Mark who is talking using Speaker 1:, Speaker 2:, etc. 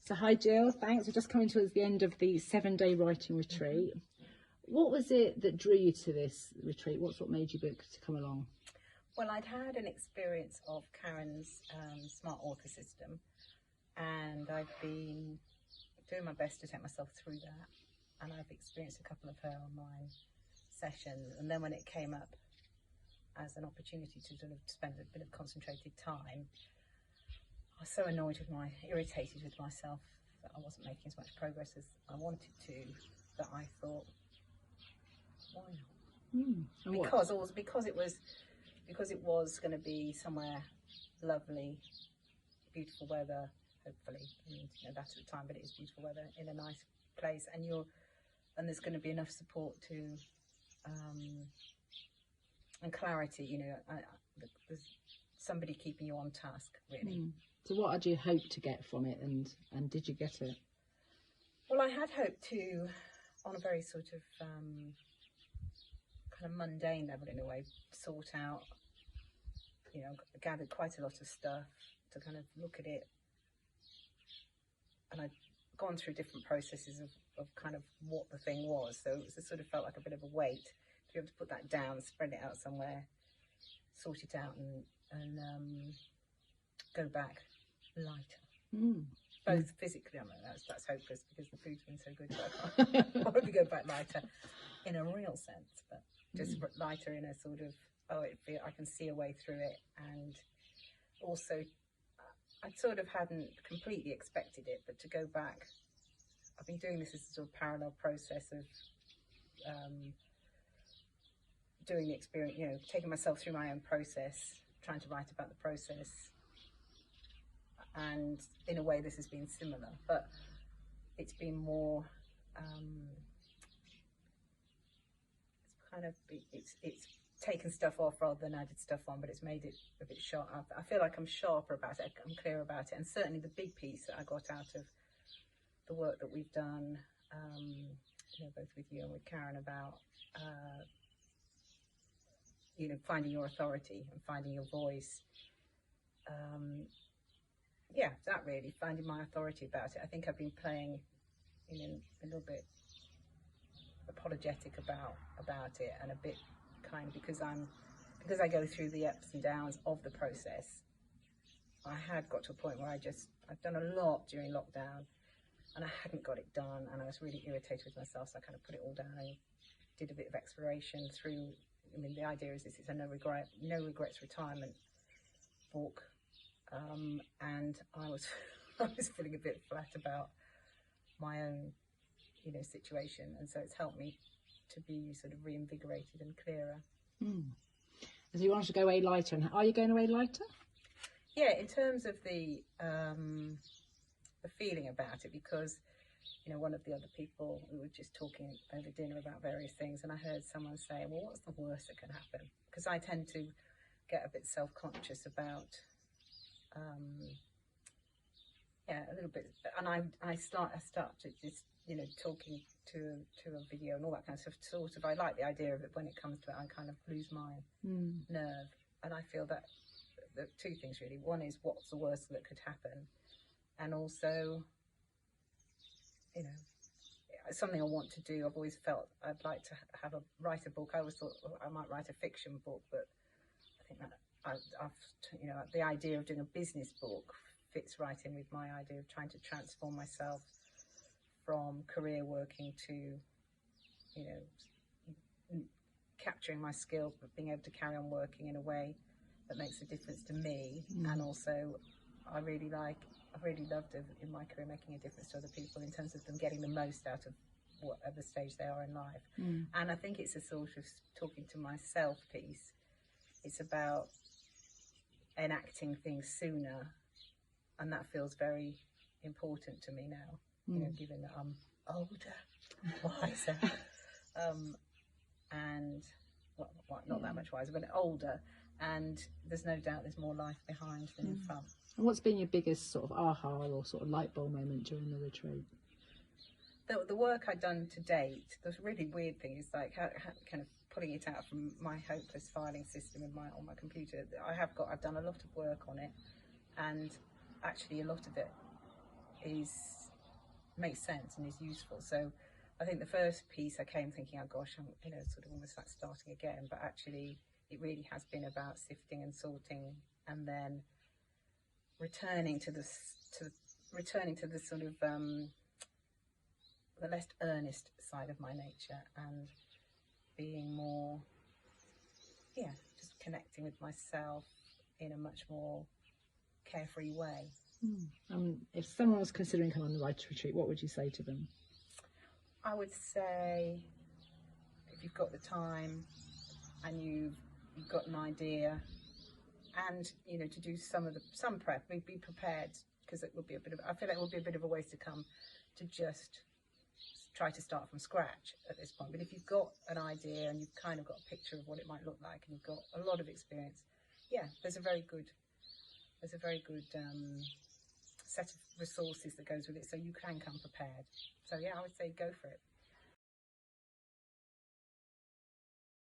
Speaker 1: So hi Jill, thanks. We're just coming towards the end of the 7-day writing retreat. What was it that drew you to this retreat? What's what made you book to come along?
Speaker 2: Well, I'd had an experience of Karen's smart author system, and I've been doing my best to take myself through that, and I've experienced a couple of her online sessions, and then when it came up as an opportunity to sort of spend a bit of concentrated time, I was so irritated with myself that I wasn't making as much progress as I wanted to, that I thought, why not? Because it was going to be somewhere lovely, beautiful weather, hopefully. I mean, that at the time, but it is beautiful weather in a nice place, and there's going to be enough support to and clarity. There's somebody keeping you on task, really.
Speaker 1: So what had you hoped to get from it, and did you get it?
Speaker 2: Well, I had hoped to, on a very sort of kind of mundane level in a way, sort out, gathered quite a lot of stuff to kind of look at it, and I'd gone through different processes of kind of what the thing was, so it sort of felt like a bit of a weight to be able to put that down, spread it out somewhere, sort it out, and go back lighter. Both physically, I mean, that's hopeless because the food's been so good, so I can't probably go back lighter in a real sense, but just lighter in a sort of, I can see a way through it. And also, I sort of hadn't completely expected it, but to go back, I've been doing this as a sort of parallel process of doing the experience, taking myself through my own process, trying to write about the process. And in a way, this has been similar, but it's been more, it's taken stuff off rather than added stuff on, but it's made it a bit sharp. I feel like I'm sharper about it, I'm clearer about it, and certainly the big piece that I got out of the work that we've done, both with you and with Karen, about finding your authority and finding your voice. That really, finding my authority about it. I think I've been playing a little bit apologetic about it, and a bit kind of because I go through the ups and downs of the process. I had got to a point where I've done a lot during lockdown, and I hadn't got it done, and I was really irritated with myself, so I kind of put it all down and did a bit of exploration through. I mean, the idea is it's a no regrets retirement book. And I was feeling a bit flat about my own, situation, and so it's helped me to be sort of reinvigorated and clearer.
Speaker 1: So you wanted to go away lighter, and are you going away lighter?
Speaker 2: Yeah, in terms of the feeling about it, because one of the other people, we were just talking over dinner about various things, and I heard someone say, well, what's the worst that can happen? Because I tend to get a bit self-conscious about a little bit, and I start to just talking to a video and all that kind of stuff. Sort of, I like the idea of it. When it comes to it, I kind of lose my nerve, and I feel that the two things really. One is, what's the worst that could happen, and also, something I want to do. I've always felt I'd like to write a book. I always thought I might write a fiction book, but I think that the idea of doing a business book fits right in with my idea of trying to transform myself from career working to, capturing my skills, but being able to carry on working in a way that makes a difference to me. And also, I've really loved in my career making a difference to other people in terms of them getting the most out of whatever stage they are in life. And I think it's a sort of talking to myself piece. It's about enacting things sooner, and that feels very important to me now, given that I'm older, wiser, and not that much wiser, but older, and there's no doubt there's more life behind than in front.
Speaker 1: And what's been your biggest sort of aha or sort of light bulb moment during the retreat?
Speaker 2: The work I've done to date, the really weird thing is like how kind of pulling it out from my hopeless filing system on my computer. I've done a lot of work on it, and actually a lot of it is makes sense and is useful. So I think the first piece I came thinking, oh gosh, I'm, you know, sort of almost like starting again, but actually it really has been about sifting and sorting, and then returning to the sort of the less earnest side of my nature, and being more, yeah, just connecting with myself in a much more carefree way.
Speaker 1: If someone was considering coming on the writer retreat, what would you say to them?
Speaker 2: I would say, if you've got the time and you've got an idea, and you know, to do some prep, be prepared, because it would be I feel like it would be a bit of a waste to come to just try to start from scratch at this point. But if you've got an idea and you've kind of got a picture of what it might look like, and you've got a lot of experience, yeah, there's a very good set of resources that goes with it, so you can come prepared. So yeah, I would say go for it.